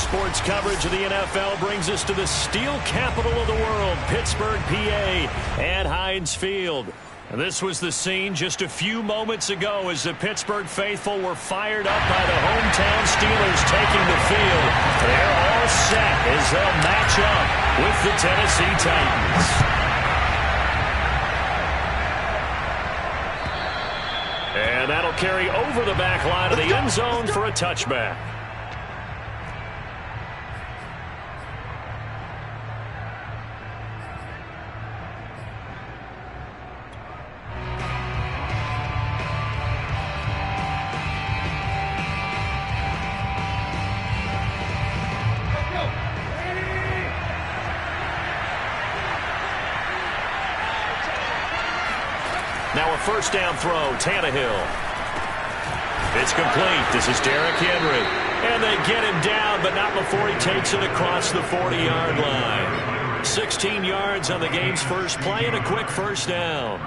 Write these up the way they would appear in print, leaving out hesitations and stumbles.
sports coverage of the NFL brings us to the steel capital of the world, Pittsburgh, PA, at Heinz Field. This was the scene just a few moments ago as the Pittsburgh faithful were fired up by the hometown Steelers taking the field. They're all set as they'll match up with the Tennessee Titans. And that'll carry over the back line of the end zone for a touchback. Now a first down throw, Tannehill. It's complete. This is Derrick Henry. And they get him down, but not before he takes it across the 40-yard line. 16 yards on the game's first play and a quick first down.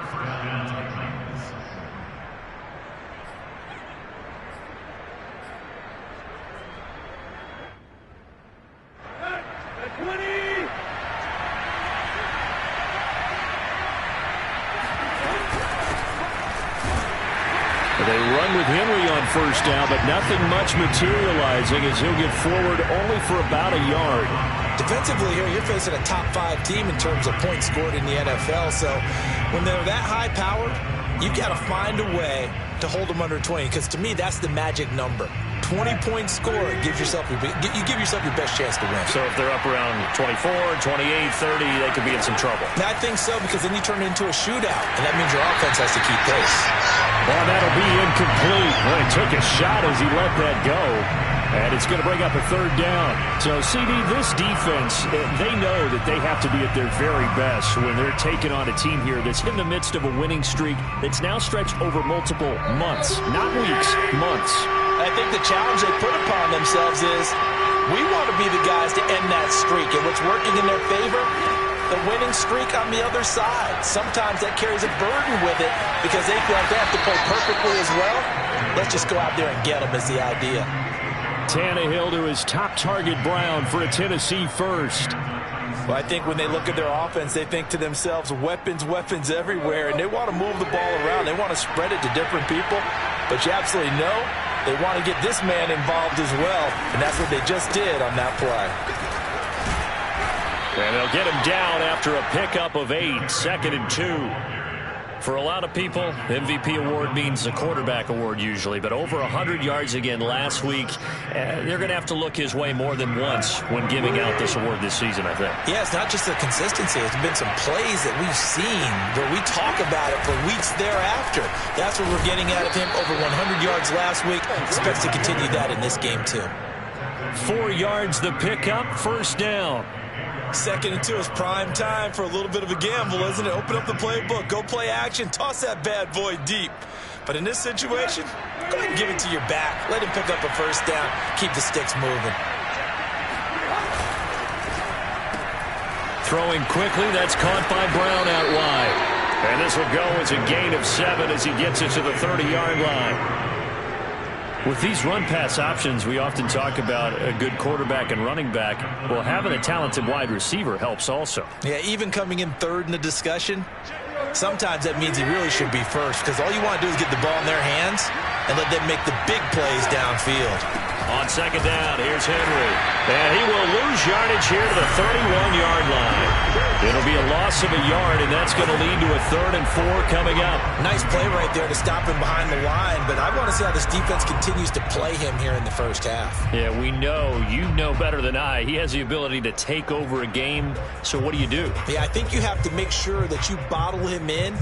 They run with Henry on first down, but nothing much materializing as he'll get forward only for about a yard. Defensively here, you're facing a top 5 team in terms of points scored in the NFL. So when they're that high-powered, you've got to find a way to hold them under 20, because to me, that's the magic number. 20-point score gives yourself you give yourself your best chance to win. So if they're up around 24, 28, 30, they could be in some trouble. And I think so, because then you turn it into a shootout, and that means your offense has to keep pace. Well, that'll be incomplete. Well, he took a shot as he let that go. And it's going to bring up a third down. So, CD, this defense, they know that they have to be at their very best when they're taking on a team here that's in the midst of a winning streak that's now stretched over multiple months. Not weeks, months. I think the challenge they put upon themselves is we want to be the guys to end that streak. And what's working in their favor? The winning streak on the other side. Sometimes that carries a burden with it because they feel like they have to play perfectly as well. Let's just go out there and get them is the idea. Tannehill to his top target, Brown, for a Tennessee first. Well, I think when they look at their offense, they think to themselves, weapons, weapons everywhere, and they want to move the ball around. They want to spread it to different people, but you absolutely know they want to get this man involved as well, and that's what they just did on that play. And they'll get him down after a pickup of 8, 2nd and 2. For a lot of people, MVP award means a quarterback award usually, but over 100 yards again last week. They're going to have to look his way more than once when giving out this award this season, I think. Yeah, it's not just the consistency. It's been some plays that we've seen where we talk about it for weeks thereafter. That's what we're getting out of him. Over 100 yards last week. Expects to continue that in this game, too. 4 yards the pickup, first down. 2nd and 2 is prime time for a little bit of a gamble, isn't it? Open up the playbook, go play action, toss that bad boy deep. But in this situation, go ahead and give it to your back. Let him pick up a first down. Keep the sticks moving. Throwing quickly, that's caught by Brown out wide. And this will go as a gain of 7 as he gets it to the 30-yard line. With these run-pass options, we often talk about a good quarterback and running back. Well, having a talented wide receiver helps also. Yeah, even coming in third in the discussion, sometimes that means he really should be first, because all you want to do is get the ball in their hands and let them make the big plays downfield. On 2nd down, here's Henry. And he will lose yardage here to the 31-yard line. It'll be a loss of a yard, and that's going to lead to a 3rd and 4 coming up. Nice play right there to stop him behind the line, but I want to see how this defense continues to play him here in the first half. Yeah, we know. You know better than I. He has the ability to take over a game, so what do you do? Yeah, I think you have to make sure that you bottle him in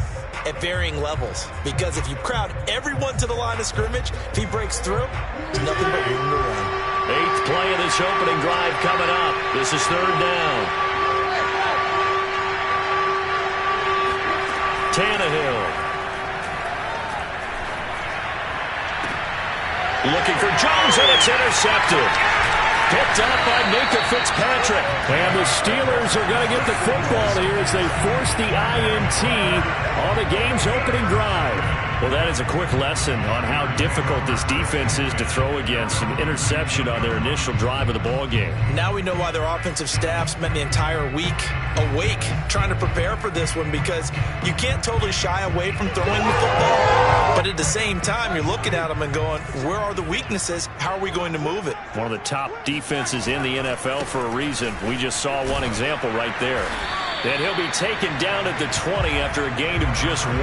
at varying levels, because if you crowd everyone to the line of scrimmage, if he breaks through, there's nothing but room to run. 8th play of this opening drive coming up. This is 3rd down. Tannehill. Looking for Jones, and it's intercepted. Picked up by Minka Fitzpatrick. And the Steelers are going to get the football here as they force the INT on the game's opening drive. Well, that is a quick lesson on how difficult this defense is to throw against. An interception on their initial drive of the ball game. Now we know why their offensive staff spent the entire week awake trying to prepare for this one, because you can't totally shy away from throwing the football. But at the same time, you're looking at them and going, where are the weaknesses? How are we going to move it? One of the top defenses in the NFL for a reason. We just saw one example right there. And he'll be taken down at the 20 after a gain of just 1.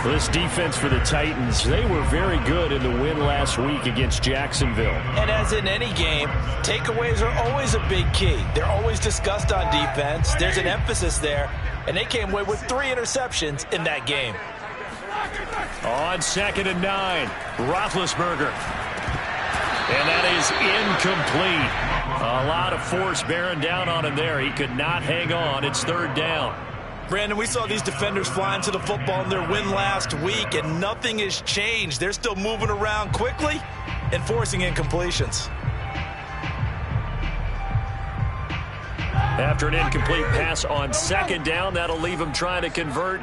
This defense for the Titans, they were very good in the win last week against Jacksonville. And as in any game, takeaways are always a big key. They're always discussed on defense. There's an emphasis there, and they came away with 3 interceptions in that game. On 2nd and 9, Roethlisberger. And that is incomplete. A lot of force bearing down on him there. He could not hang on. It's 3rd down. Brandon, we saw these defenders fly into the football in their win last week, and nothing has changed. They're still moving around quickly and forcing incompletions. After an incomplete pass on 2nd down, that'll leave him trying to convert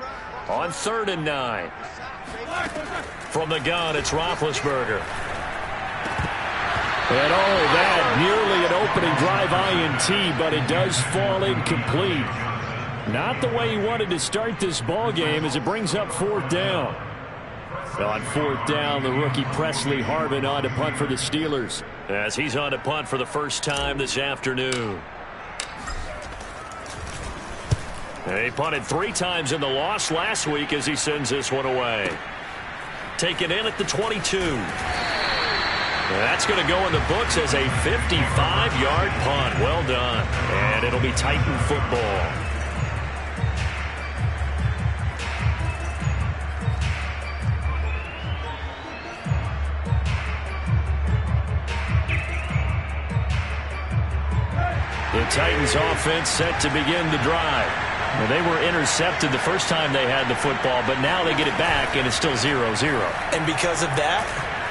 on 3rd and 9. From the gun, it's Roethlisberger. And that nearly an opening drive INT, but it does fall incomplete. Not the way he wanted to start this ball game as it brings up 4th down. On 4th down, the rookie Presley Harvin on to punt for the Steelers, as he's on to punt for the first time this afternoon. He punted 3 times in the loss last week as he sends this one away. Taken in at the 22. That's going to go in the books as a 55-yard punt. Well done. And it'll be Titan football. The Titans offense set to begin the drive. Well, they were intercepted the first time they had the football, but now they get it back, and it's still 0-0. And because of that,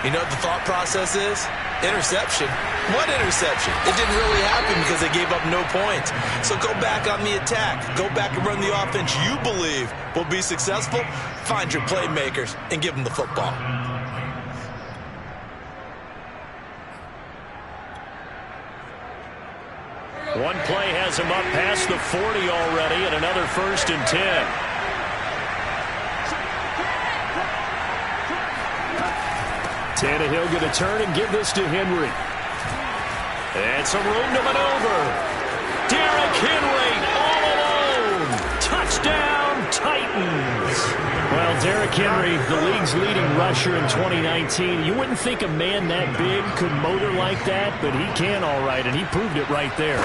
you know what the thought process is? Interception. What interception? It didn't really happen because they gave up no points. So go back on the attack. Go back and run the offense you believe will be successful. Find your playmakers and give them the football. One play has him up past the 40 already, and another 1st and 10. Tannehill going to turn and give this to Henry. And some room to maneuver. Derrick Henry all alone. Touchdown, Titans. Well, Derrick Henry, the league's leading rusher in 2019. You wouldn't think a man that big could motor like that, but he can all right, and he proved it right there.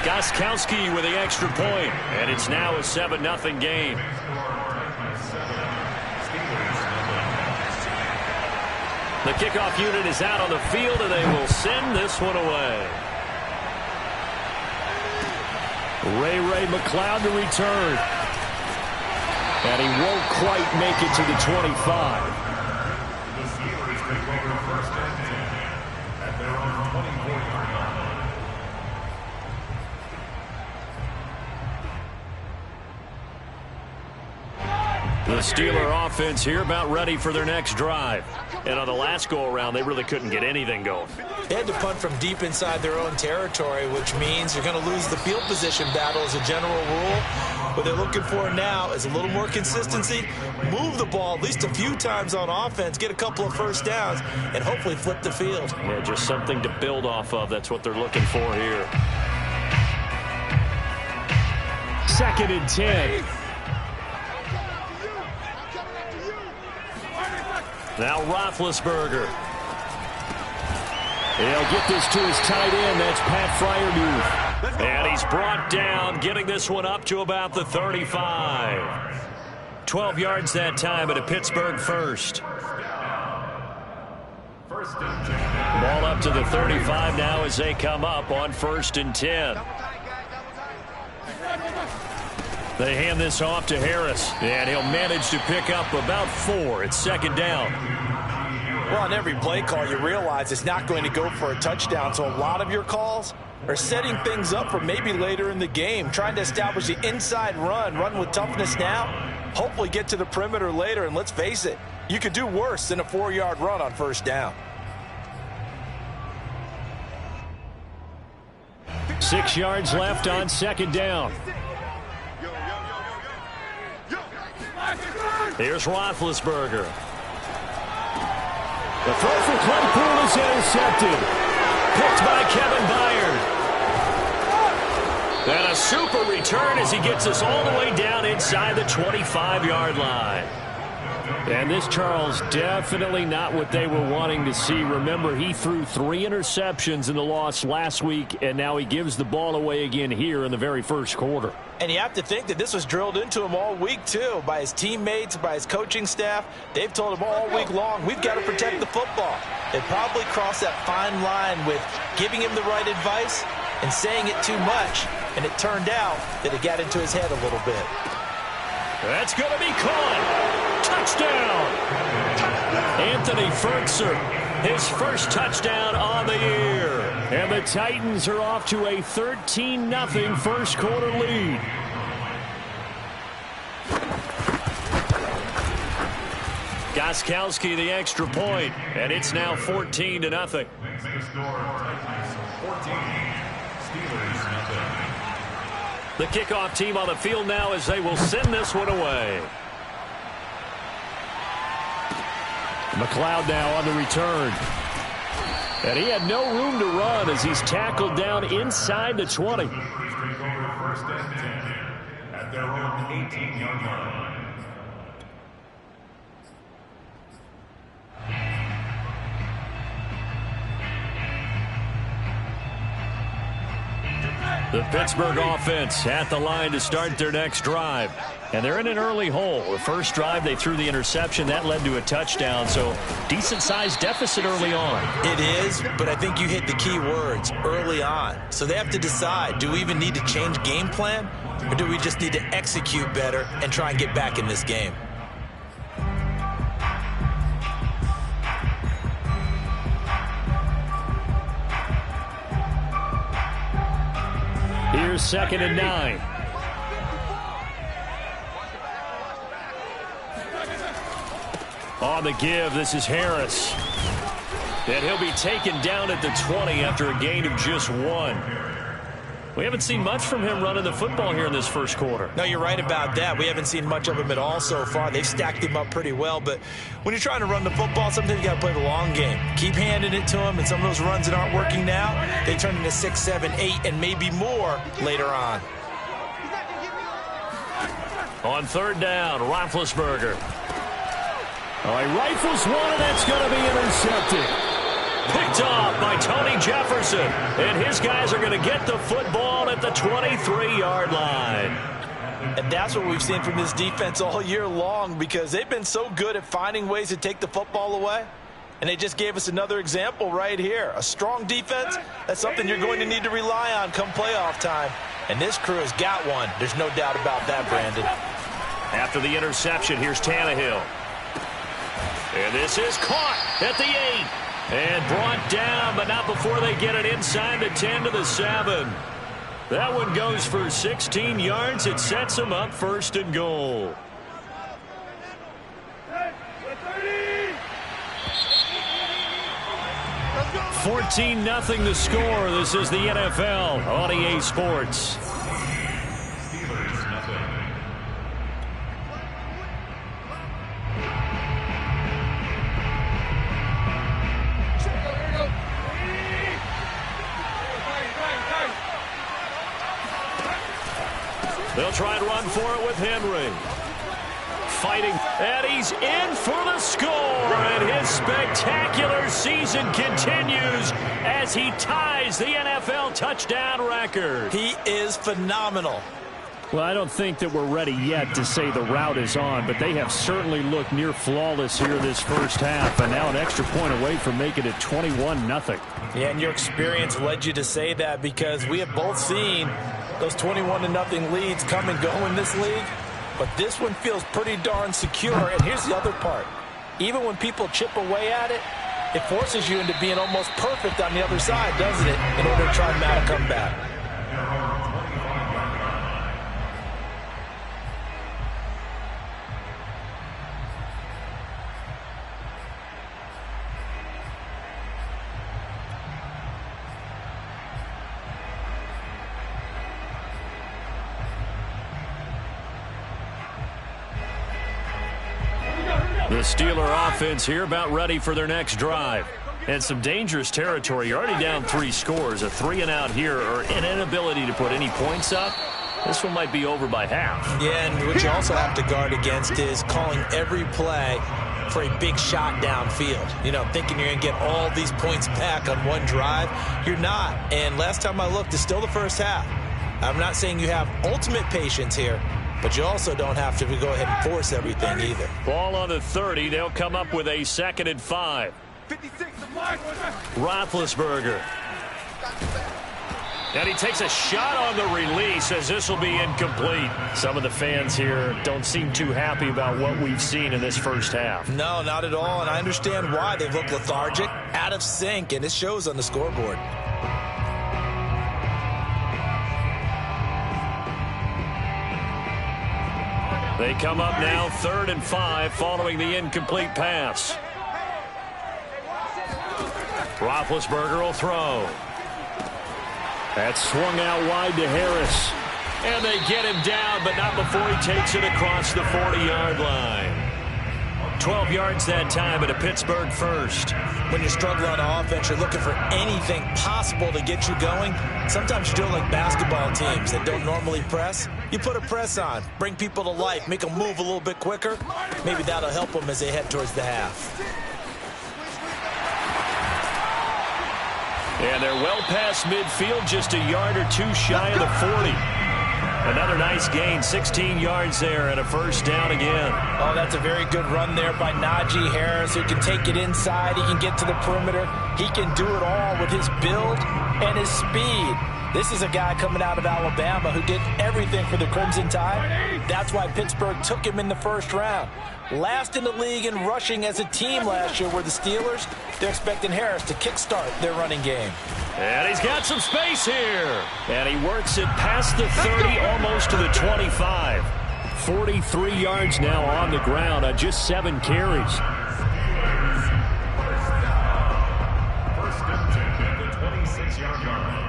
Gostkowski with the extra point, and it's now a 7-0 game. The kickoff unit is out on the field, and they will send this one away. Ray McLeod to return. And he won't quite make it to the 25. The Steelers take over 1st and 10 at their own 24-yard line. The Steeler offense here about ready for their next drive. And on the last go-around, they really couldn't get anything going. They had to punt from deep inside their own territory, which means you're going to lose the field position battle as a general rule. What they're looking for now is a little more consistency, move the ball at least a few times on offense, get a couple of 1st downs, and hopefully flip the field. Yeah, just something to build off of. That's what they're looking for here. 2nd and 10. Now Roethlisberger. He'll get this to his tight end. That's Pat Freiermuth. And he's brought down, getting this one up to about the 35. 12 yards that time, and a Pittsburgh first. Ball up to the 35 now as they come up on 1st and 10. They hand this off to Harris, and he'll manage to pick up about 4. It's 2nd down. Well, on every play call, you realize it's not going to go for a touchdown, so a lot of your calls or setting things up for maybe later in the game, trying to establish the inside run with toughness now, hopefully get to the perimeter later, and let's face it, you could do worse than a 4-yard run on first down. 6 yards left on second down. Here's Roethlisberger. The throw for Claypool is intercepted. Picked by Kevin Byard. And a super return as he gets us all the way down inside the 25-yard line. And this, Charles, definitely not what they were wanting to see. Remember, he threw 3 interceptions in the loss last week, and now he gives the ball away again here in the very first quarter. And you have to think that this was drilled into him all week, too, by his teammates, by his coaching staff. They've told him all week long, we've got to protect the football. They probably crossed that fine line with giving him the right advice and saying it too much. And it turned out that it got into his head a little bit. That's going to be caught. Touchdown. Anthony Fertzer, his first touchdown on the year. And the Titans are off to a 13-0 first quarter lead. Gostkowski the extra point, and it's now 14-0. The kickoff team on the field now as they will send this one away. McLeod now on the return. And he had no room to run as he's tackled down inside the 20. First and 10 at their own 18-yard line. The Pittsburgh offense at the line to start their next drive. And they're in an early hole. The first drive, they threw the interception. That led to a touchdown, so decent-sized deficit early on. It is, but I think you hit the key words, early on. So they have to decide, do we even need to change game plan, or do we just need to execute better and try and get back in this game? Here's 2nd and 9. On the give, this is Harris. And he'll be taken down at the 20 after a gain of just 1. We haven't seen much from him running the football here in this first quarter. No, you're right about that. We haven't seen much of him at all so far. They've stacked him up pretty well, but when you're trying to run the football, sometimes you got to play the long game. Keep handing it to him, and some of those runs that aren't working now, they turn into 6, 7, 8, and maybe more later on. On 3rd down, Roethlisberger. All right, rifles one, and that's going to be intercepted. Picked off by Tony Jefferson, and his guys are going to get the football at the 23-yard line. And that's what we've seen from this defense all year long, because they've been so good at finding ways to take the football away. And they just gave us another example right here. A strong defense, that's something you're going to need to rely on come playoff time. And this crew has got one. There's no doubt about that, Brandon. After the interception, here's Tannehill. And this is caught at the 8. And brought down, but not before they get it inside the 10 to the 7. That one goes for 16 yards. It sets them up 1st and goal. $14-0 the score. This is the NFL on EA Sports. They'll try and run for it with Henry. Fighting, and he's in for the score. And his spectacular season continues as he ties the NFL touchdown record. He is phenomenal. Well, I don't think that we're ready yet to say the route is on, but they have certainly looked near flawless here this first half, and now an extra point away from making it 21-0. Yeah, and your experience led you to say that, because we have both seen those 21-0 leads come and go in this league, but this one feels pretty darn secure. And here's the other part. Even when people chip away at it, it forces you into being almost perfect on the other side, doesn't it, in order to try and mount a comeback. The Steeler offense here about ready for their next drive. And some dangerous territory. You're already down 3 scores. A 3-and-out here or an inability to put any points up. This one might be over by half. Yeah, and what you also have to guard against is calling every play for a big shot downfield. You know, thinking you're going to get all these points back on one drive. You're not. And last time I looked, it's still the first half. I'm not saying you have ultimate patience here, but you also don't have to go ahead and force everything either. Ball on the 30. They'll come up with a 2nd and 5. Roethlisberger. And he takes a shot on the release as this will be incomplete. Some of the fans here don't seem too happy about what we've seen in this first half. No, not at all, and I understand why. They look lethargic, out of sync, and it shows on the scoreboard. They come up now 3rd and 5 following the incomplete pass. Roethlisberger will throw. That's swung out wide to Harris. And they get him down, but not before he takes it across the 40-yard line. 12 yards that time at a Pittsburgh first. When you struggle on offense, you're looking for anything possible to get you going. Sometimes you do it like basketball teams that don't normally press. You put a press on, bring people to life, make them move a little bit quicker. Maybe that'll help them as they head towards the half. And they're well past midfield, just a yard or two shy of the 40. Another nice gain, 16 yards there and a first down again. Oh, that's a very good run there by Najee Harris, who can take it inside. He can get to the perimeter. He can do it all with his build and his speed. This is a guy coming out of Alabama who did everything for the Crimson Tide. That's why Pittsburgh took him in the first round. Last in the league in rushing as a team last year were the Steelers. They're expecting Harris to kickstart their running game. And he's got some space here. And he works it past the 30, almost to the 25. 43 yards now on the ground on just 7 carries. First and 10 at the 26-yard line.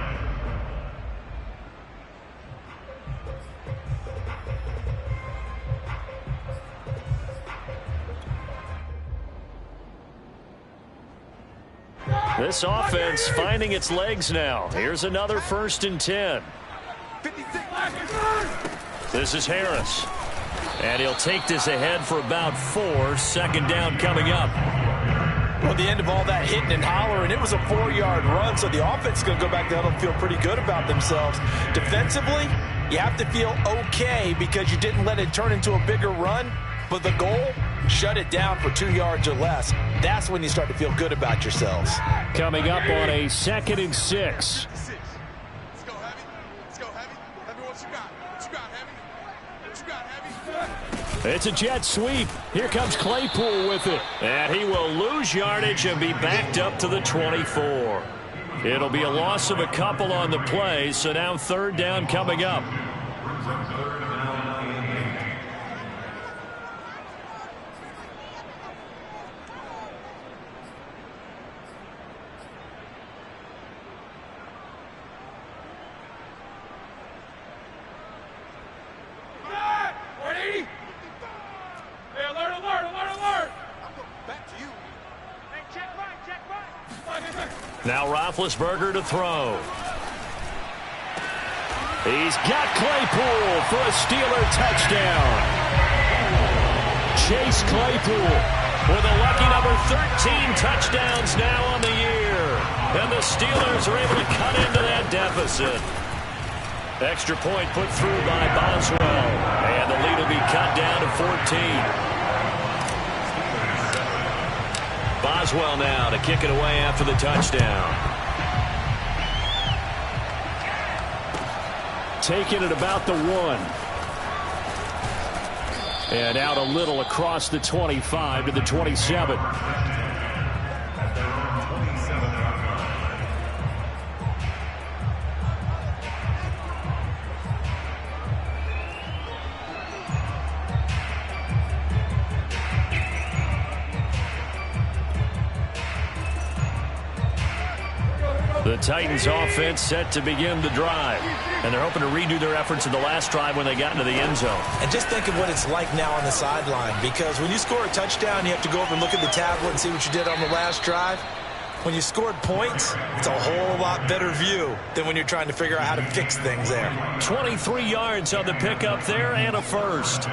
This offense finding its legs now. Here's another 1st and 10. This is Harris. And he'll take this ahead for about 4. 2nd down coming up. Well, the end of all that hitting and hollering, it was a 4-yard run, so the offense is going to go back down and feel pretty good about themselves. Defensively, you have to feel okay because you didn't let it turn into a bigger run, but the goal, shut it down for 2 yards or less. That's when you start to feel good about yourselves. Coming up on a 2nd and 6. Let's go, Heavy. Let's go, Heavy. Heavy, what you got? What you got, Heavy? What you got, Heavy? It's a jet sweep. Here comes Claypool with it. And he will lose yardage and be backed up to the 24. It'll be a loss of a couple on the play, so now 3rd down coming up. Now Roethlisberger to throw. He's got Claypool for a Steeler touchdown. Chase Claypool with a lucky number 13 touchdowns now on the year. And the Steelers are able to cut into that deficit. Extra point put through by Boswell. And the lead will be cut down to 14. Boswell now to kick it away after the touchdown. Taking it about the 1. And out a little across the 25 to the 27. The Titans offense set to begin the drive. And they're hoping to redo their efforts in the last drive when they got into the end zone. And just think of what it's like now on the sideline, because when you score a touchdown, you have to go over and look at the tablet and see what you did on the last drive. When you scored points, it's a whole lot better view than when you're trying to figure out how to fix things there. 23 yards on the pickup there and a first.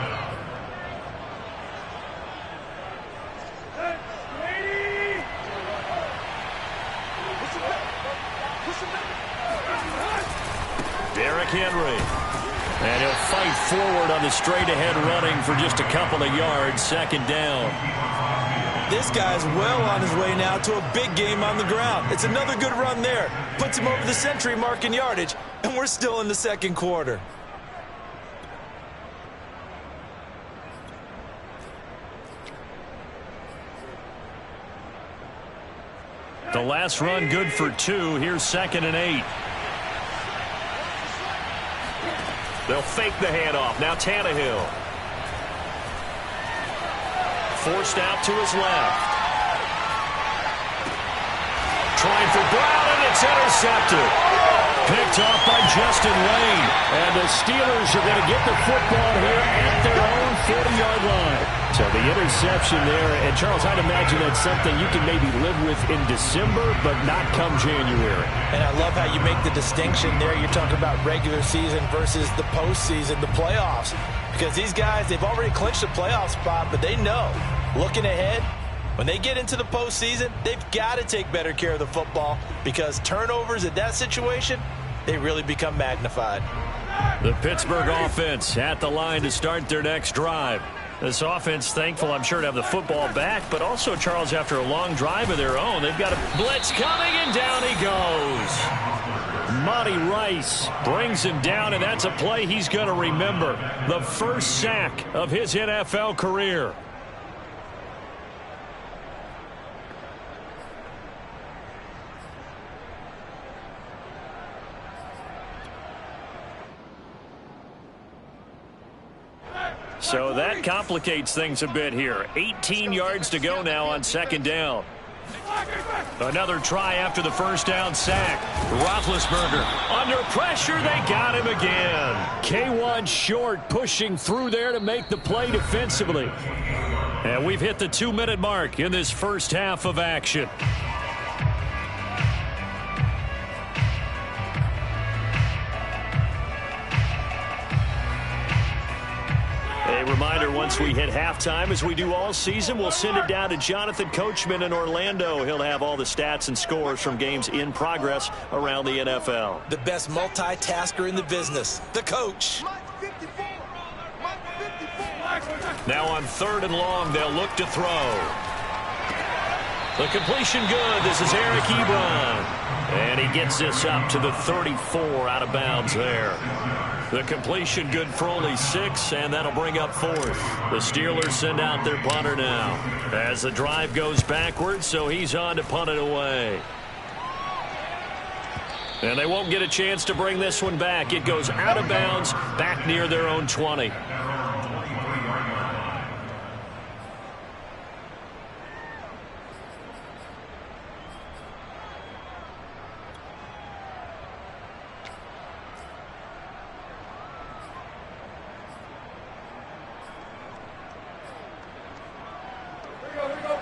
Derrick Henry. And he'll fight forward on the straight-ahead running for just a couple of yards. Second down. This guy's well on his way now to a big game on the ground. It's another good run there. Puts him over the century mark in yardage, and we're still in the second quarter. The last run good for 2. Here's 2nd and 8. They'll fake the handoff. Now Tannehill. Forced out to his left. Trying for Brown, and it's intercepted. Picked off by Justin Lane. And the Steelers are going to get the football here at their own 40-yard line. So the interception there. And, Charles, I'd imagine that's something you can maybe live with in December, but not come January. And I love how you make the distinction there. You're talking about regular season versus the postseason, the playoffs. Because these guys, they've already clinched a playoff spot, but they know, looking ahead, when they get into the postseason, they've got to take better care of the football, because turnovers in that situation, they really become magnified. The Pittsburgh offense at the line to start their next drive. This offense thankful, I'm sure, to have the football back, but also, Charles, after a long drive of their own, they've got a blitz coming, and down he goes. Monty Rice brings him down, and that's a play he's going to remember. The first sack of his NFL career. So that complicates things a bit here. 18 yards to go now on 2nd down. Another try after the first down sack. Roethlisberger under pressure. They got him again. K1 Short pushing through there to make the play defensively. And we've hit the 2-minute mark in this first half of action. A reminder, once we hit halftime, as we do all season, we'll send it down to Jonathan Coachman in Orlando. He'll have all the stats and scores from games in progress around the NFL. The best multitasker in the business, the coach. Now on 3rd and long, they'll look to throw. The completion good. This is Eric Ebron. And he gets this up to the 34, out of bounds there. The completion good for only 6, and that'll bring up 4th. The Steelers send out their punter now as the drive goes backwards, so he's on to punt it away. And they won't get a chance to bring this one back. It goes out of bounds back near their own 20.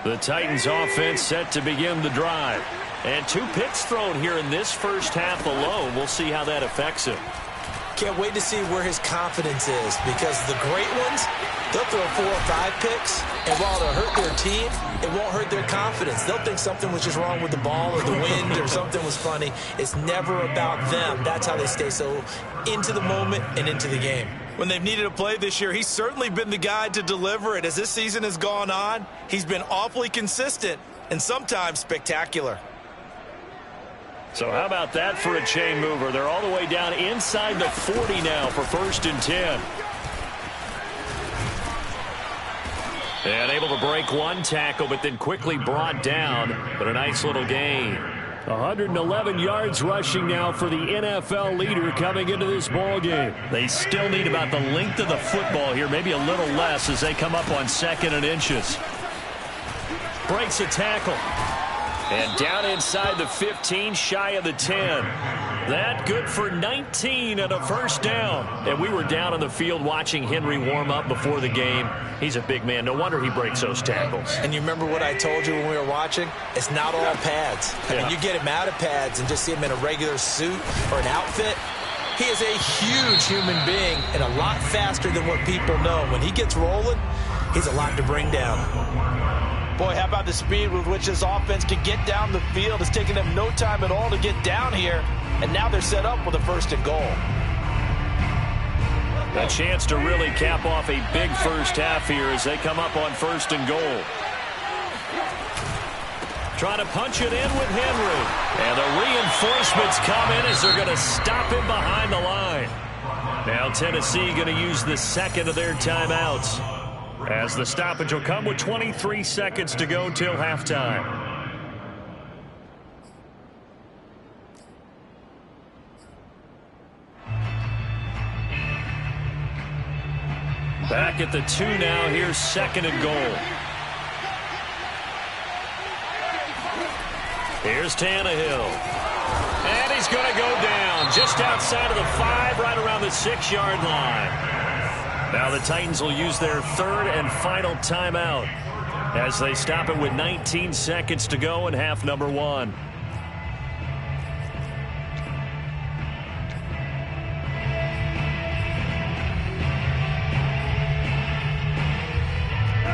The Titans offense set to begin the drive. And 2 picks thrown here in this first half alone. We'll see how that affects him. Can't wait to see where his confidence is, because the great ones, they'll throw 4 or 5 picks, and while it'll hurt their team, it won't hurt their confidence. They'll think something was just wrong with the ball or the wind or something was funny. It's never about them. That's how they stay so into the moment and into the game. When they've needed a play this year, he's certainly been the guy to deliver it. As this season has gone on, he's been awfully consistent and sometimes spectacular. So how about that for a chain mover? They're all the way down inside the 40 now for 1st and 10. And able to break one tackle, but then quickly brought down. But a nice little gain. 111 yards rushing now for the NFL leader coming into this ball game. They still need about the length of the football here, maybe a little less as they come up on 2nd and inches. Breaks a tackle. And down inside the 15, shy of the 10. That good for 19 and a first down. And we were down on the field watching Henry warm up before the game. He's a big man. No wonder he breaks those tackles. And you remember what I told you when we were watching? It's not all pads. I mean, you get him out of pads and just see him in a regular suit or an outfit. He is a huge human being and a lot faster than what people know. When he gets rolling, he's a lot to bring down. Boy, how about the speed with which this offense can get down the field? It's taking them no time at all to get down here. And now they're set up with a 1st and goal. A chance to really cap off a big first half here as they come up on 1st and goal. Trying to punch it in with Henry. And the reinforcements come in as they're going to stop him behind the line. Now Tennessee going to use the second of their timeouts, as the stoppage will come with 23 seconds to go till halftime. Back at the 2 now. Here's 2nd and goal. Here's Tannehill. And he's going to go down just outside of the 5, right around the 6-yard line. Now the Titans will use their 3rd and final timeout as they stop it with 19 seconds to go in half number 1.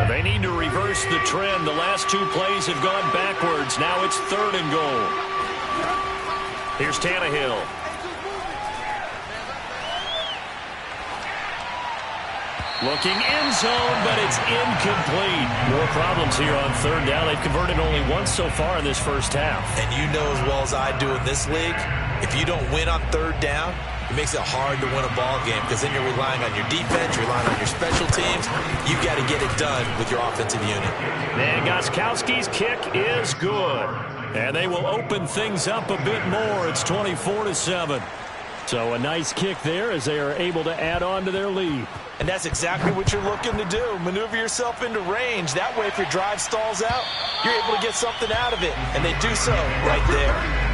They need to reverse the trend. The last 2 plays have gone backwards. Now it's 3rd and goal. Here's Tannehill. Looking end zone, but it's incomplete. More problems here on 3rd down. They've converted only once so far in this first half. And you know as well as I do in this league, if you don't win on 3rd down, it makes it hard to win a ball game because then you're relying on your defense, you're relying on your special teams. You've got to get it done with your offensive unit. And Gostkowski's kick is good. And they will open things up a bit more. It's 24-7. So a nice kick there as they are able to add on to their lead. And that's exactly what you're looking to do. Maneuver yourself into range. That way, if your drive stalls out, you're able to get something out of it. And they do so right there.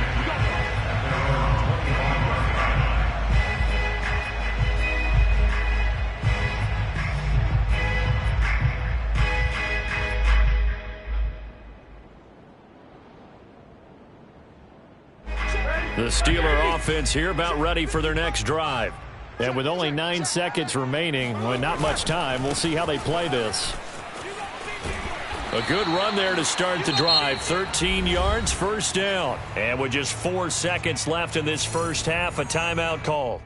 The Steeler offense here about ready for their next drive. And with only 9 seconds remaining, well, not much time, we'll see how they play this. A good run there to start the drive. 13 yards, 1st down. And with just 4 seconds left in this first half, a timeout call.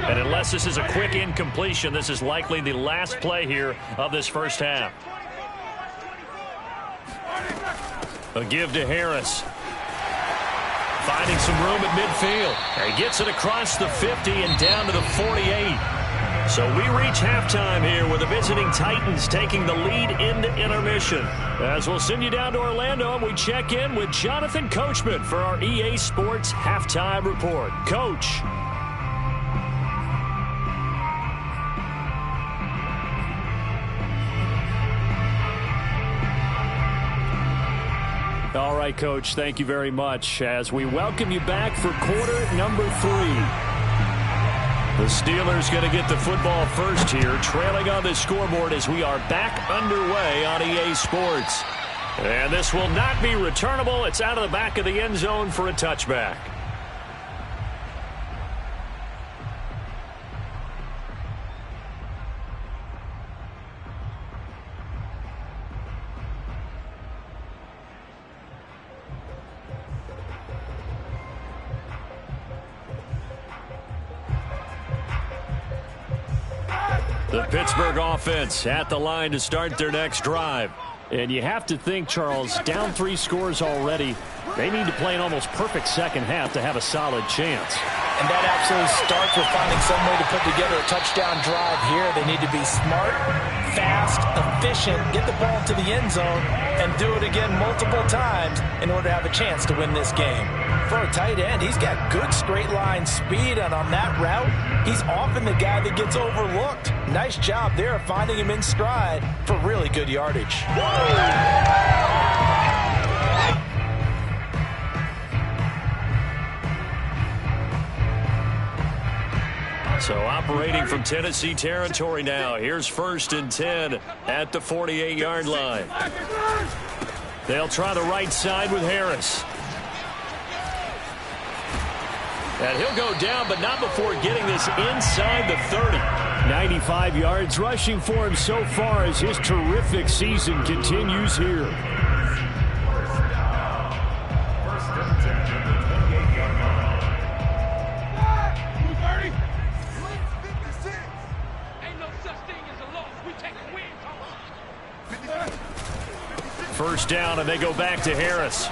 And unless this is a quick incompletion, this is likely the last play here of this first half. A give to Harris. Finding some room at midfield. He gets it across the 50 and down to the 48. So we reach halftime here with the visiting Titans taking the lead into intermission. As we'll send you down to Orlando, and we check in with Jonathan Coachman for our EA Sports Halftime Report. Coach. All right, Coach, thank you very much as we welcome you back for quarter number 3. The Steelers going to get the football first here, trailing on the scoreboard as we are back underway on EA Sports. And this will not be returnable. It's out of the back of the end zone for a touchback. The Pittsburgh offense at the line to start their next drive. And you have to think, Charles, down 3 scores already. They need to play an almost perfect second half to have a solid chance. And that absolutely starts with finding some way to put together a touchdown drive here. They need to be smart, fast, efficient, get the ball to the end zone, and do it again multiple times in order to have a chance to win this game. For a tight end, he's got good straight line speed, and on that route, he's often the guy that gets overlooked. Nice job there of finding him in stride for really good yardage. So operating from Tennessee territory now. Here's 1st and 10 at the 48-yard line. They'll try the right side with Harris. And he'll go down, but not before getting this inside the 30. 95 yards rushing for him so far as his terrific season continues here. First down, and they go back to Harris.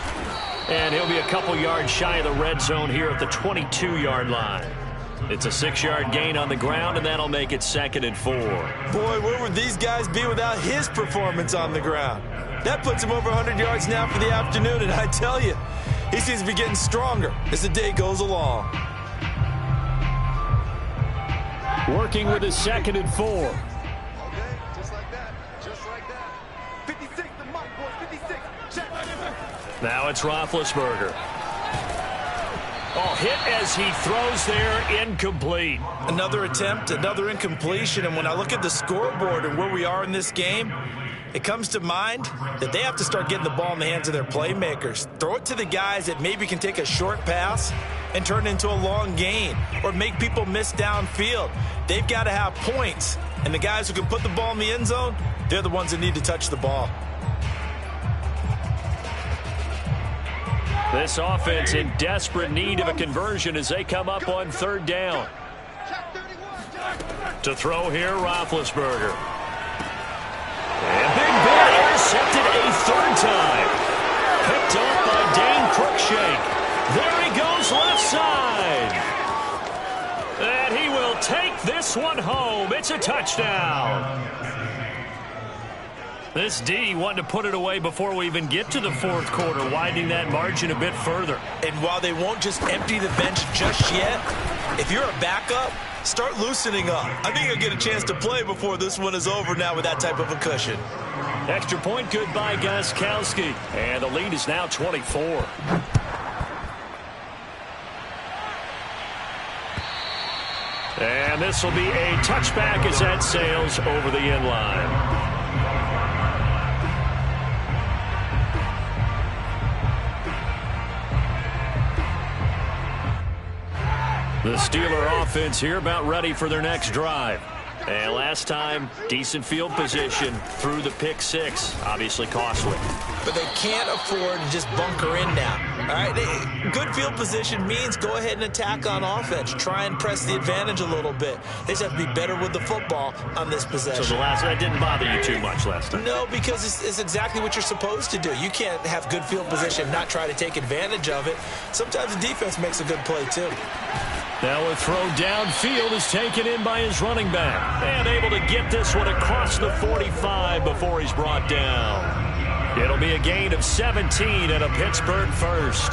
And he'll be a couple yards shy of the red zone here at the 22-yard line. It's a 6-yard gain on the ground, and that'll make it 2nd and 4. Boy, where would these guys be without his performance on the ground? That puts him over 100 yards now for the afternoon, and I tell you, he seems to be getting stronger as the day goes along. Working with his 2nd and 4. Okay, just like that. Just like that. 56, the mark, boys. 56. Check. Now it's Roethlisberger. Oh, hit as he throws there, incomplete. Another attempt, another incompletion, and when I look at the scoreboard and where we are in this game, it comes to mind that they have to start getting the ball in the hands of their playmakers. Throw it to the guys that maybe can take a short pass and turn it into a long gain or make people miss downfield. They've got to have points, and the guys who can put the ball in the end zone, they're the ones that need to touch the ball. This offense in desperate need of a conversion as they come up on 3rd down. To throw here, Roethlisberger. And Big Ben intercepted a 3rd time. Picked off by Dane Cruikshank. There he goes left side. And he will take this one home. It's a touchdown. This D wanted to put it away before we even get to the 4th quarter, widening that margin a bit further. And while they won't just empty the bench just yet, if you're a backup, start loosening up. I think you'll get a chance to play before this one is over now with that type of a cushion. Extra point good by Gostkowski. And the lead is now 24. And this will be a touchback as that sails over the end line. The Steeler offense here about ready for their next drive. And last time, decent field position through the pick 6. Obviously costly. But they can't afford to just bunker in now. All right, good field position means go ahead and attack on offense. Try and press the advantage a little bit. They just have to be better with the football on this possession. So that didn't bother you too much last time? No, because it's exactly what you're supposed to do. You can't have good field position and not try to take advantage of it. Sometimes the defense makes a good play too. Now a throw downfield is taken in by his running back. And able to get this one across the 45 before he's brought down. It'll be a gain of 17 and a Pittsburgh first.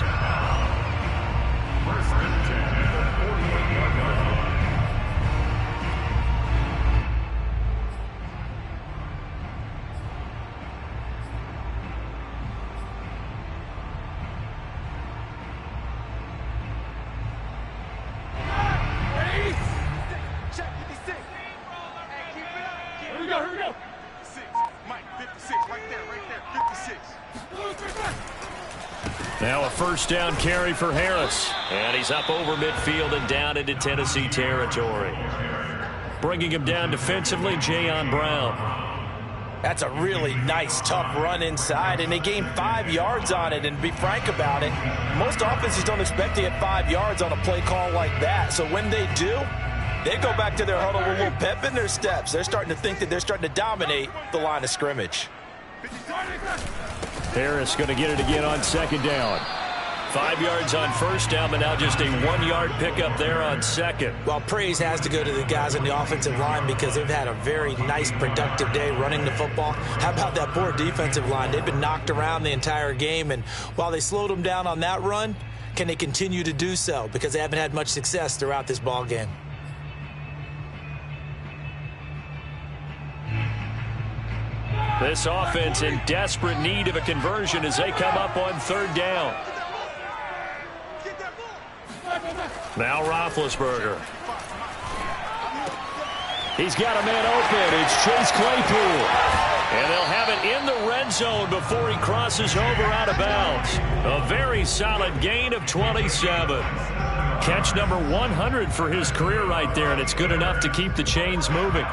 Now a first down carry for Harris. And he's up over midfield and down into Tennessee territory. Bringing him down defensively, Jayon Brown. That's a really nice, tough run inside, and they gained 5 yards on it. And to be frank about it, most offenses don't expect to get 5 yards on a play call like that. So when they do, they go back to their huddle with a little pep in their steps. They're starting to think that they're starting to dominate the line of scrimmage. Harris going to get it again on 2nd down. 5 yards on first down, but now just a 1-yard pickup there on second. Well, praise has to go to the guys on the offensive line because they've had a very nice, productive day running the football. How about that poor defensive line? They've been knocked around the entire game, and while they slowed them down on that run, can they continue to do so? Because they haven't had much success throughout this ball game. This offense in desperate need of a conversion as they come up on third down. Now Roethlisberger. He's got a man open. It's Chase Claypool. And they'll have it in the red zone before he crosses over out of bounds. A very solid gain of 27. Catch number 100 for his career right there, and it's good enough to keep the chains moving.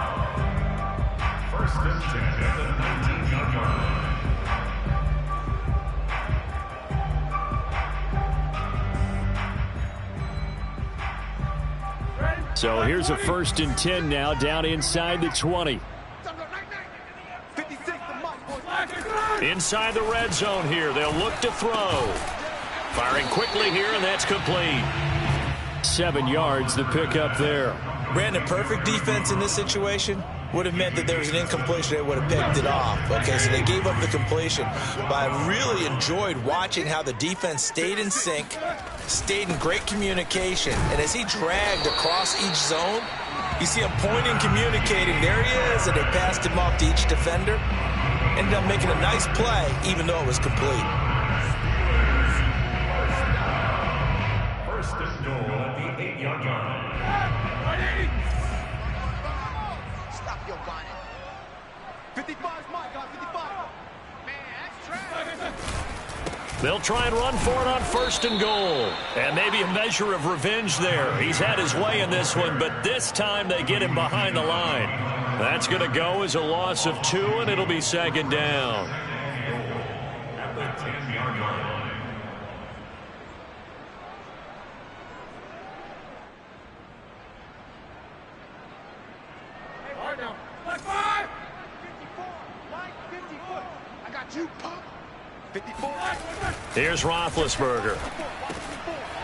First and 10 at the 19-yard line. So here's a 1st and 10 now, down inside the 20. Inside the red zone here. They'll look to throw. Firing quickly here, and that's complete. 7 yards, the pickup there. Brandon, perfect defense in this situation would have meant that there was an incompletion. They would have picked it off. Okay, so they gave up the completion. But I really enjoyed watching how the defense stayed in sync, stayed in great communication. And as he dragged across each zone, you see him pointing, communicating. There he is, and they passed him off to each defender. Ended up making a nice play, even though it was complete. First and goal at the 8-yard line. Stop your bonnet. 55 is my guy, 55. Man, that's trash. They'll try and run for it on 1st and goal. And maybe a measure of revenge there. He's had his way in this one, but this time they get him behind the line. That's going to go as a loss of 2, and it'll be 2nd down. At the 10-yard line. Hey, hard now. Let's 5. 54. Line 54. I got you, punk. 54. Here's Roethlisberger.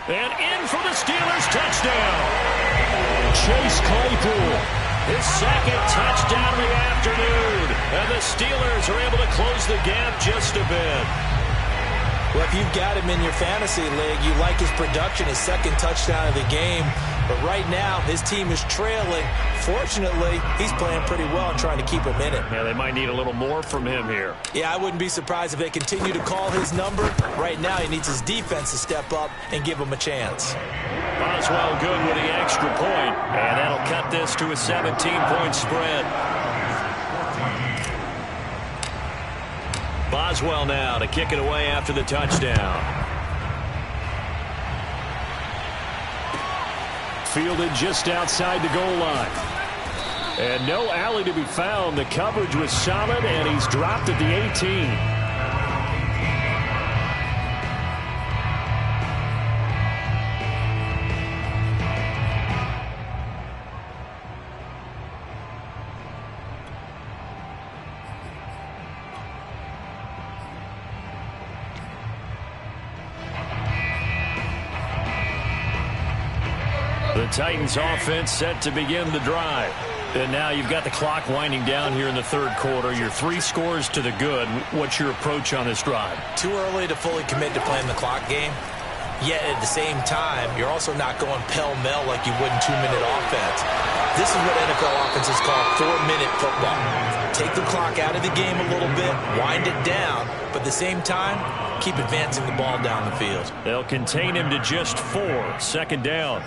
And in for the Steelers touchdown. Chase Claypool. His 2nd touchdown of the afternoon. And the Steelers are able to close the gap just a bit. Well, if you've got him in your fantasy league, you like his production, his 2nd touchdown of the game. But right now, his team is trailing. Fortunately, he's playing pretty well and trying to keep him in it. Yeah, they might need a little more from him here. Yeah, I wouldn't be surprised if they continue to call his number. Right now, he needs his defense to step up and give him a chance. Boswell good with the extra point, and that'll cut this to a 17-point spread. Boswell now to kick it away after the touchdown. Fielded just outside the goal line. And no alley to be found. The coverage was solid, and he's dropped at the 18. The Titans offense set to begin the drive. And now you've got the clock winding down here in the 3rd quarter. You're 3 scores to the good. What's your approach on this drive? Too early to fully commit to playing the clock game. Yet at the same time, you're also not going pell-mell like you would in 2-minute offense. This is what NFL offenses call 4-minute football. Take the clock out of the game a little bit, wind it down, but at the same time, keep advancing the ball down the field. They'll contain him to just 4. 2nd down.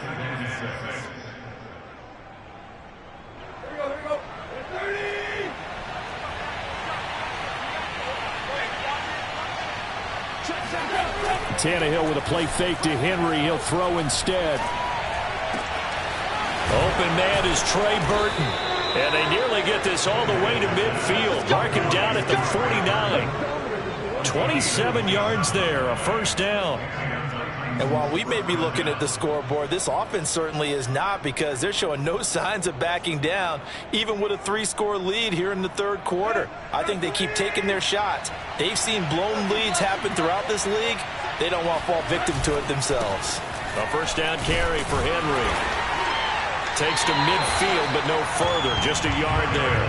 Tannehill with a play fake to Henry. He'll throw instead. Open man is Trey Burton. And they nearly get this all the way to midfield. Mark him down at the 49. 27 yards there, a 1st down. And while we may be looking at the scoreboard, this offense certainly is not, because they're showing no signs of backing down, even with a 3-score lead here in the 3rd quarter. I think they keep taking their shots. They've seen blown leads happen throughout this league, They don't want to fall victim to it themselves. A first down carry for Henry. Takes to midfield, but no further. Just a yard there.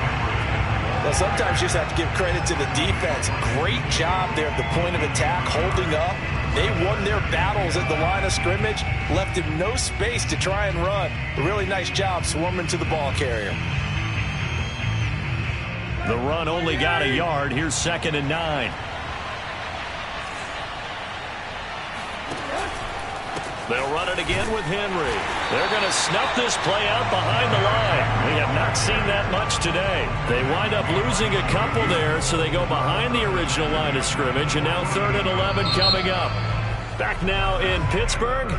Well, sometimes you just have to give credit to the defense. Great job there at the point of attack, holding up. They won their battles at the line of scrimmage, left him no space to try and run. A really nice job swarming to the ball carrier. The run only got a yard. Here's 2nd and 9. They'll run it again with Henry. They're going to snuff this play out behind the line. We have not seen that much today. They wind up losing a couple there, so they go behind the original line of scrimmage, and now 3rd and 11 coming up. Back now in Pittsburgh.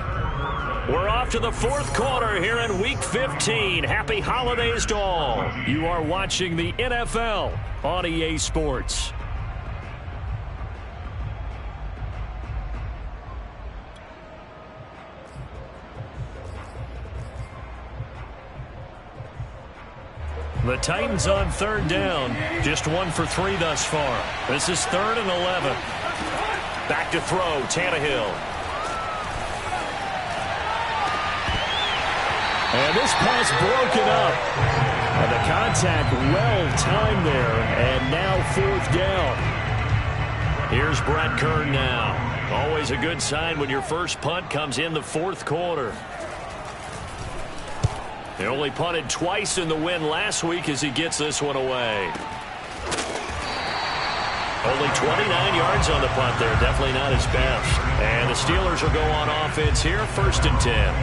We're off to the 4th quarter here in Week 15. Happy holidays to all. You are watching the NFL on EA Sports. The Titans on 3rd down. Just 1 for 3 thus far. This is 3rd and 11. Back to throw, Tannehill. And this pass broken up. And the contact well timed there. And now 4th down. Here's Brett Kern now. Always a good sign when your first punt comes in the 4th quarter. He only punted twice in the win last week as he gets this one away. Only 29 yards on the punt there. Definitely not his best. And the Steelers will go on offense here, 1st and 10.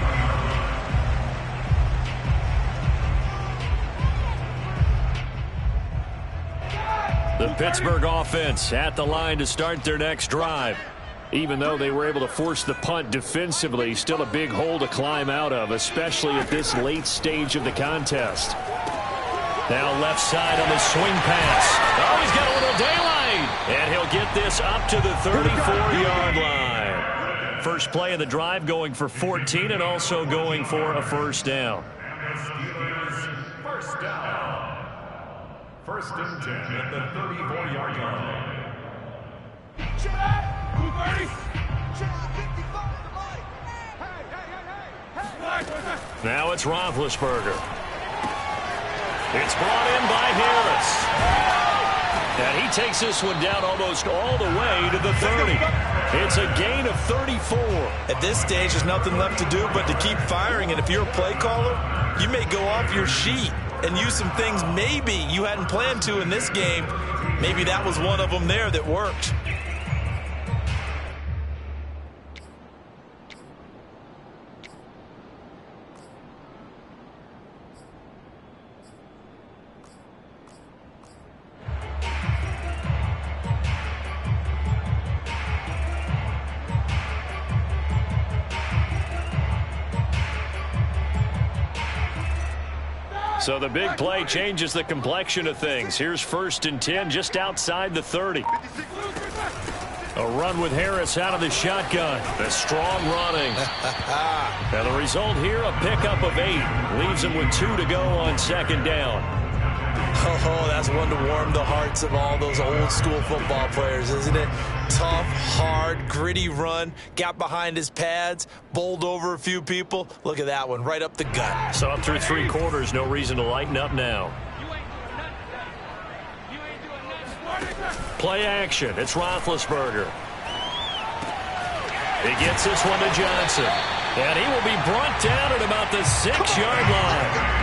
The Pittsburgh offense at the line to start their next drive. Even though they were able to force the punt defensively, still a big hole to climb out of, especially at this late stage of the contest. Now left side on the swing pass. Oh, he's got a little daylight. And he'll get this up to the 34-yard line. First play of the drive going for 14 and also going for a first down. First down. 1st and 10 at the 34-yard line. Now it's Roethlisberger. It's brought in by Harris. And he takes this one down almost all the way to the 30. It's a gain of 34. At this stage, there's nothing left to do but to keep firing. And if you're a play caller, you may go off your sheet and use some things maybe you hadn't planned to in this game. Maybe that was one of them there that worked. So the big play changes the complexion of things. Here's 1st and 10 just outside the 30. A run with Harris out of the shotgun. A strong running. And the result here, a pickup of 8. Leaves him with 2 to go on 2nd down. Oh, that's one to warm the hearts of all those old school football players, isn't it? Tough, hard, gritty run. Got behind his pads, bowled over a few people. Look at that one, right up the gut. So up through 3 quarters, no reason to lighten up now. Play action. It's Roethlisberger. He gets this one to Johnson. And he will be brought down at about the 6-yard line.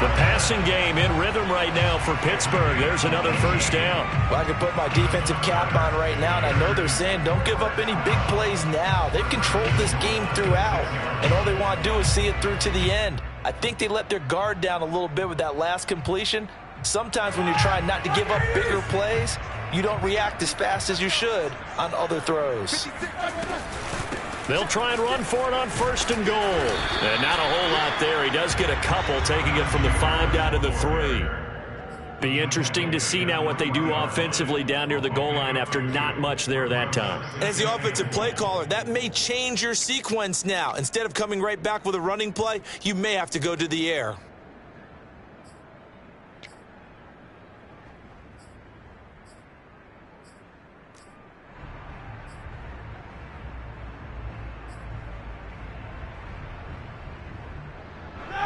The passing game in rhythm right now for Pittsburgh. There's another first down. Well, I can put my defensive cap on right now, and I know they're saying don't give up any big plays now. They've controlled this game throughout, and all they want to do is see it through to the end. I think they let their guard down a little bit with that last completion. Sometimes when you're trying not to give up bigger plays, you don't react as fast as you should on other throws. They'll try and run for it on 1st and goal. And not a whole lot there. He does get a couple, taking it from the 5 down to the 3. Be interesting to see now what they do offensively down near the goal line after not much there that time. As the offensive play caller, that may change your sequence now. Instead of coming right back with a running play, you may have to go to the air.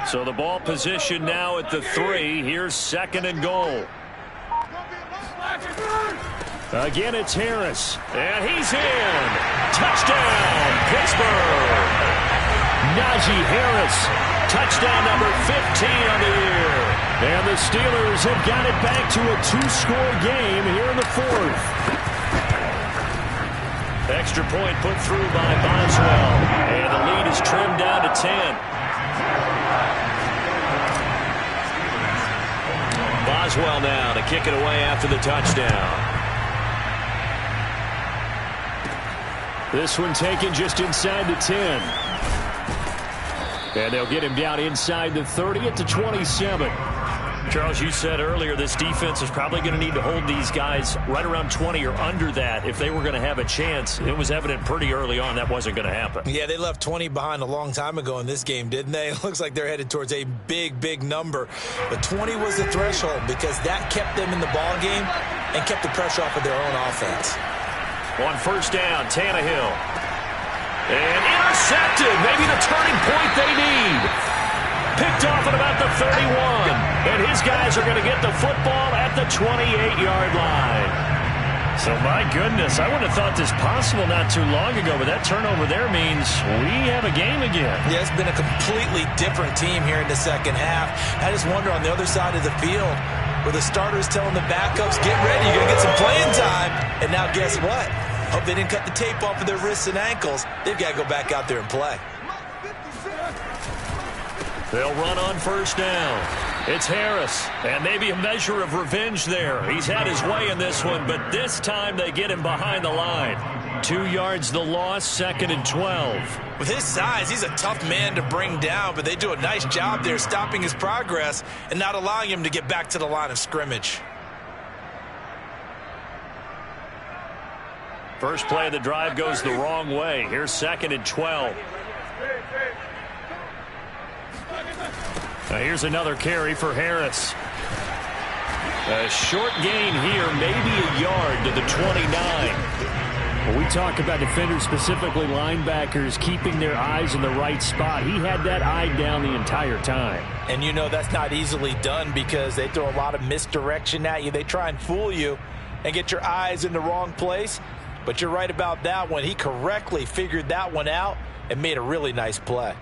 So the ball position now at the 3. Here's 2nd and goal. Again, it's Harris. And he's in. Touchdown, Pittsburgh. Najee Harris. Touchdown number 15 on the year. And the Steelers have got it back to a 2-score game here in the 4th. Extra point put through by Boswell. And the lead is trimmed down to 10. Boswell now to kick it away after the touchdown. This one taken just inside the 10. And they'll get him down inside the 30 at the 27. Charles, you said earlier this defense is probably going to need to hold these guys right around 20 or under that if they were going to have a chance. It was evident pretty early on that wasn't going to happen. Yeah, they left 20 behind a long time ago in this game, didn't they? It looks like they're headed towards a big, big number. But 20 was the threshold because that kept them in the ball game and kept the pressure off of their own offense. On 1st down, Tannehill. And intercepted. Maybe the turning point they need. Picked off at about the 31. And his guys are going to get the football at the 28-yard line. So, my goodness, I wouldn't have thought this possible not too long ago, but that turnover there means we have a game again. Yeah, it's been a completely different team here in the second half. I just wonder on the other side of the field where the starters telling the backups, get ready, you're going to get some playing time. And now guess what? Hope they didn't cut the tape off of their wrists and ankles. They've got to go back out there and play. They'll run on 1st down. It's Harris, and maybe a measure of revenge there. He's had his way in this one, but this time they get him behind the line. 2 yards the loss, 2nd and 12. With his size, he's a tough man to bring down, but they do a nice job there stopping his progress and not allowing him to get back to the line of scrimmage. First play of the drive goes the wrong way. Here's 2nd and 12. Now here's another carry for Harris. A short gain here, maybe a yard to the 29. When we talk about defenders, specifically linebackers, keeping their eyes in the right spot, he had that eye down the entire time. And you know that's not easily done because they throw a lot of misdirection at you. They try and fool you and get your eyes in the wrong place. But you're right about that one. He correctly figured that one out and made a really nice play.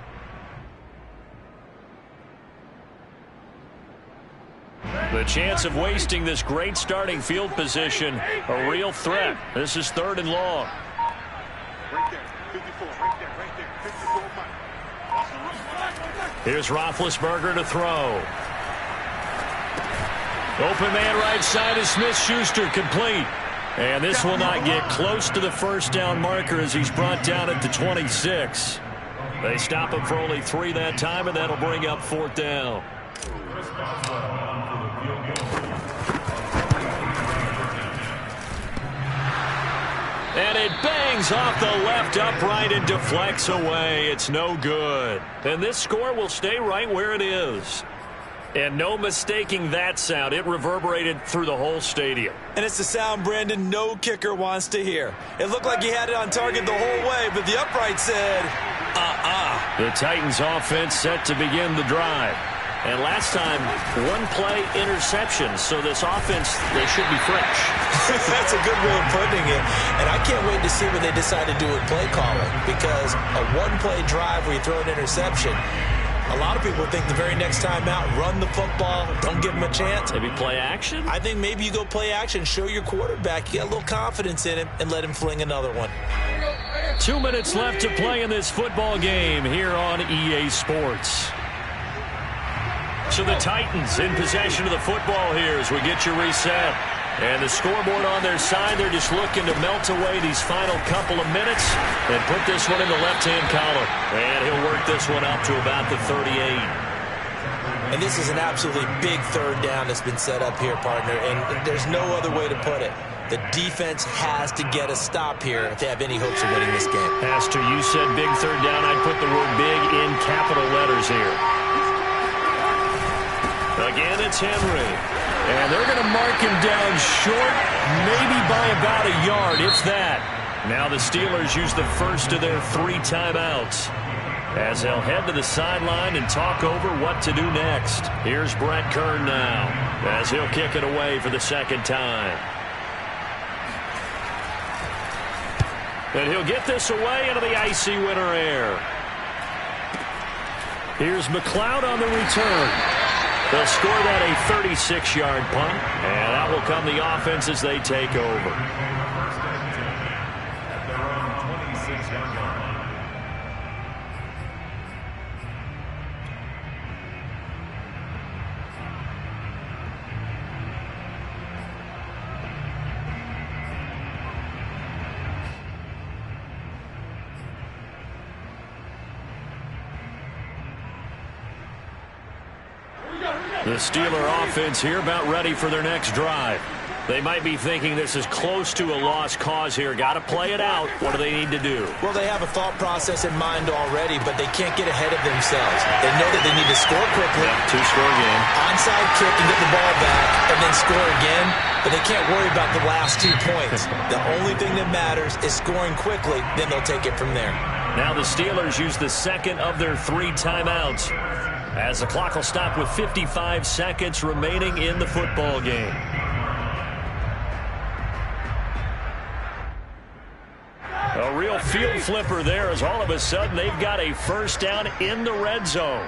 The chance of wasting this great starting field position, a real threat. This is 3rd and long. Right there, 54, right there, 54 miles. Here's Roethlisberger to throw. Open man right side is Smith-Schuster, complete. And this will not get close to the 1st down marker as he's brought down at the 26. They stop him for only 3 that time, and that'll bring up 4th down. And it bangs off the left upright and deflects away. It's no good. And this score will stay right where it is. And no mistaking that sound. It reverberated through the whole stadium. And it's the sound, Brandon, no kicker wants to hear. It looked like he had it on target the whole way, but the upright said, The Titans offense set to begin the drive. And last time, 1-play interception. So this offense, they should be fresh. That's a good way of putting it. And I can't wait to see what they decide to do with play calling. Because a 1-play drive where you throw an interception, a lot of people think the very next time out, run the football, don't give them a chance. Maybe play action? I think maybe you go play action, show your quarterback you got a little confidence in him, and let him fling another one. 2 minutes left to play in this football game here on EA Sports. So the Titans in possession of the football here as we get you reset. And the scoreboard on their side, they're just looking to melt away these final couple of minutes and put this one in the left-hand column. And he'll work this one up to about the 38. And this is an absolutely big 3rd down that's been set up here, partner. And there's no other way to put it. The defense has to get a stop here if they have any hopes of winning this game. Has to. You said big 3rd down. I'd put the word big in capital letters here. Again, it's Henry. And they're going to mark him down short, maybe by about a yard, if that. Now the Steelers use the first of their 3 timeouts. as they'll head to the sideline and talk over what to do next. Here's Brett Kern now as he'll kick it away for the second time. And he'll get this away into the icy winter air. Here's McLeod on the return. They'll score that a 36-yard punt, and that will come the offense as they take over. The Steeler offense here about ready for their next drive. They might be thinking this is close to a lost cause here. Got to play it out. What do they need to do? Well, they have a thought process in mind already, but they can't get ahead of themselves. They know that they need to score quickly. Yeah, two-score game. Onside kick and get the ball back, and then score again. But they can't worry about the last 2 points. The only thing that matters is scoring quickly. Then they'll take it from there. Now the Steelers use the second of their 3 timeouts, as the clock will stop with 55 seconds remaining in the football game. A real field flipper there, as all of a sudden they've got a first down in the red zone.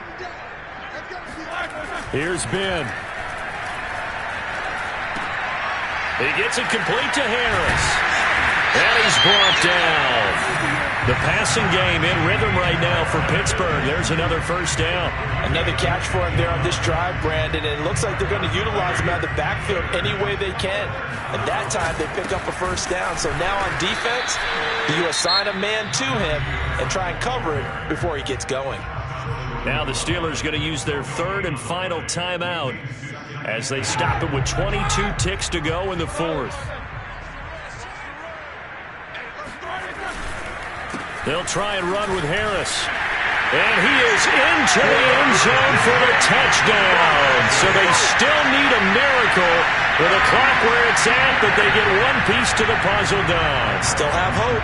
Here's Ben. He gets it complete to Harris. And he's brought down. The passing game in rhythm right now for Pittsburgh. There's another first down. Another catch for him there on this drive, Brandon. And it looks like they're going to utilize him out of the backfield any way they can. And that time they pick up a first down. So now on defense, you assign a man to him and try and cover it before he gets going. Now the Steelers going to use their third and final timeout as they stop it with 22 ticks to go in the fourth. They'll try and run with Harris. And he is into the end zone for the touchdown. So they still need a miracle with the clock where it's at, but they get one piece to the puzzle done. Still have hope.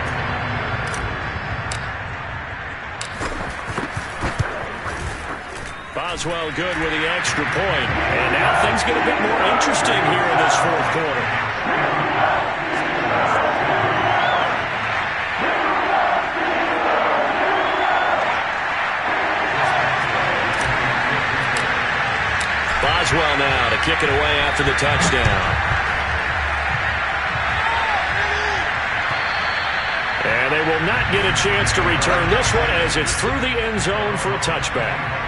Boswell good with the extra point. And now things get a bit more interesting here in this fourth quarter. Boswell now to kick it away after the touchdown. And they will not get a chance to return this one as it's through the end zone for a touchback.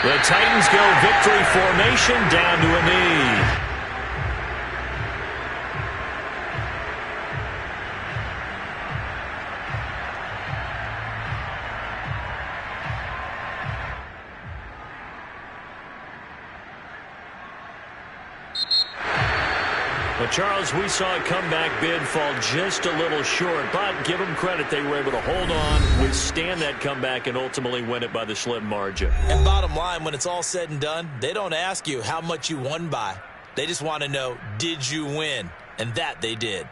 The Titans go victory formation down to a knee. But, Charles, we saw a comeback bid fall just a little short, but give them credit, they were able to hold on, withstand that comeback, and ultimately win it by the slim margin. And bottom line, when it's all said and done, they don't ask you how much you won by. They just want to know, did you win? And that they did.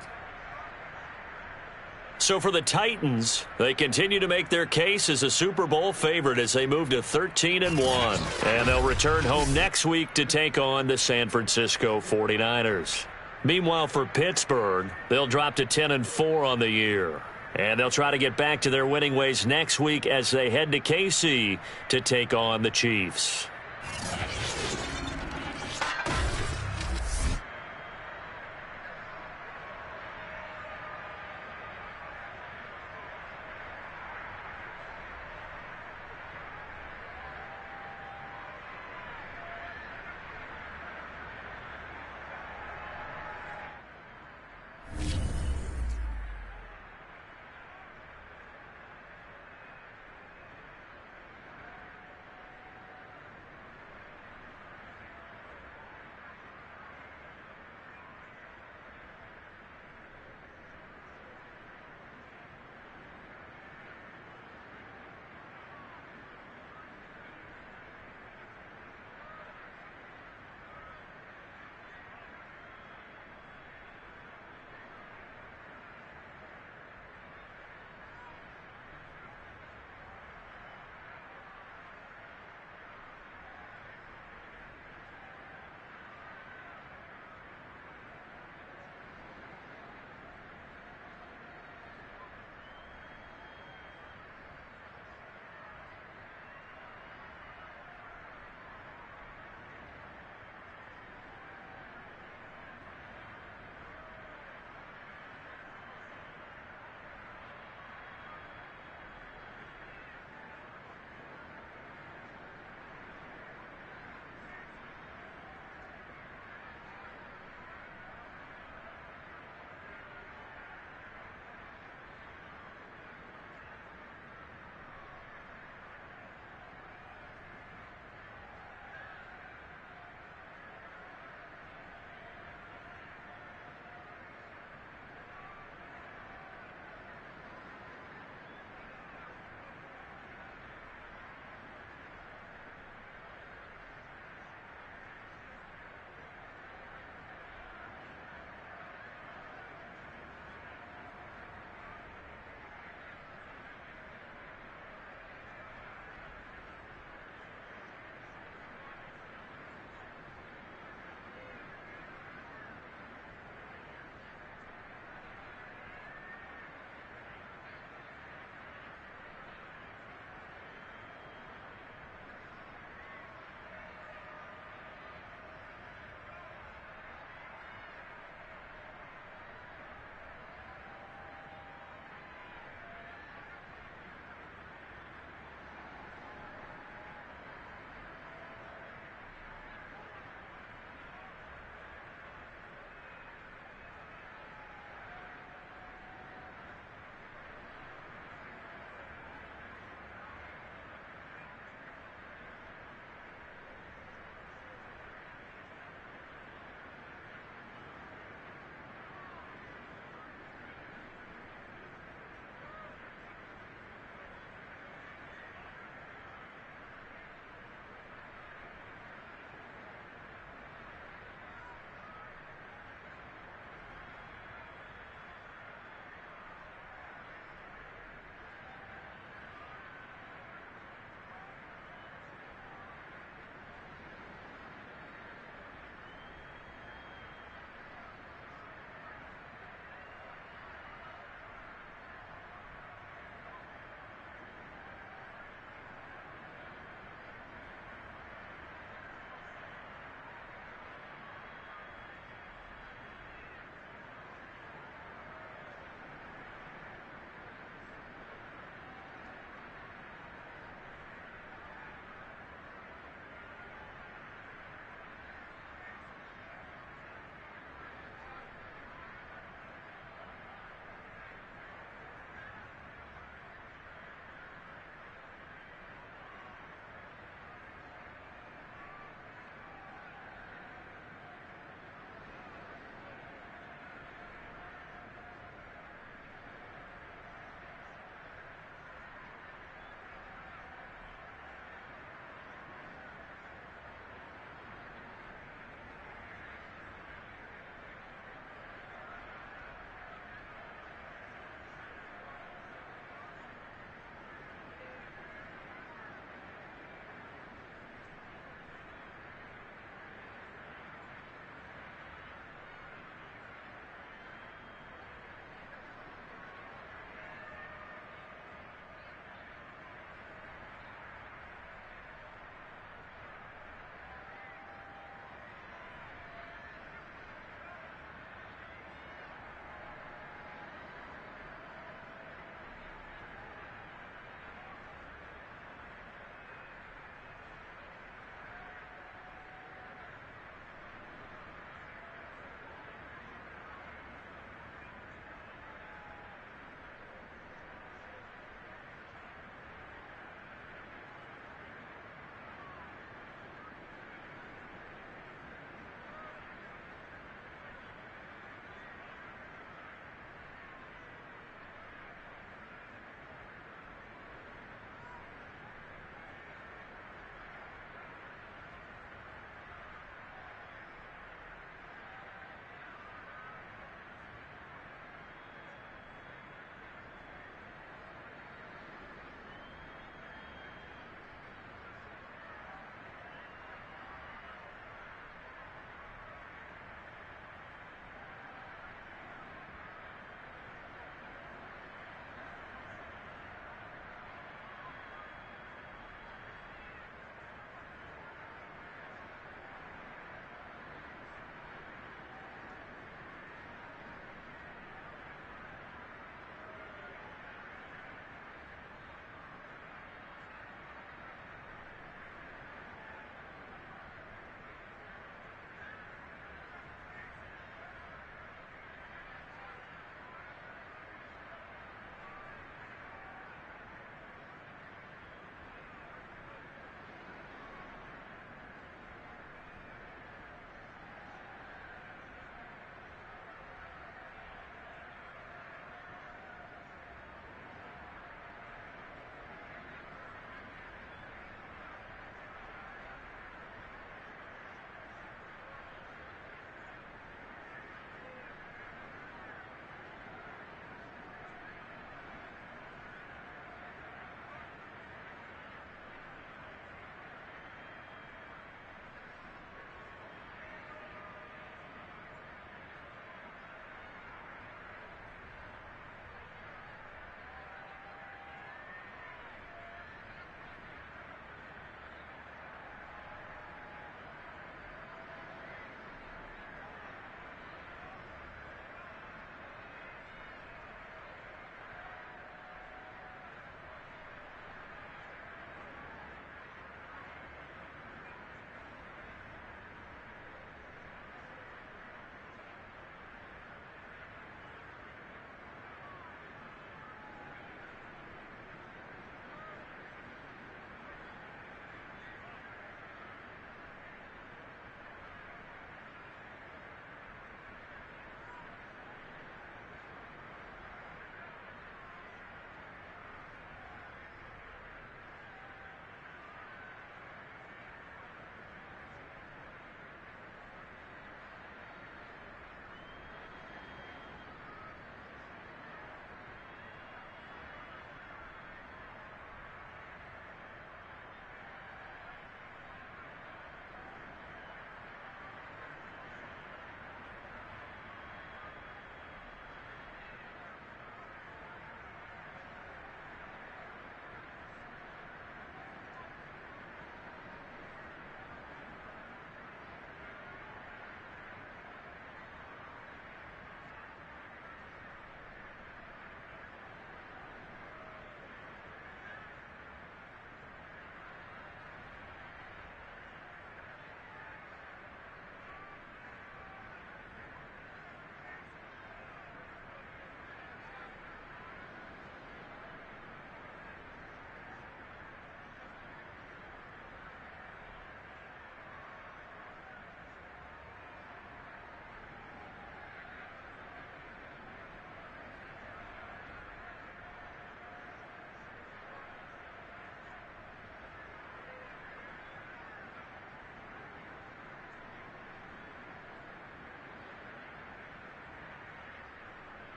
So for the Titans, they continue to make their case as a Super Bowl favorite as they move to 13-1. And they'll return home next week to take on the San Francisco 49ers. Meanwhile, for Pittsburgh, they'll drop to 10-4 on the year. And they'll try to get back to their winning ways next week as they head to KC to take on the Chiefs.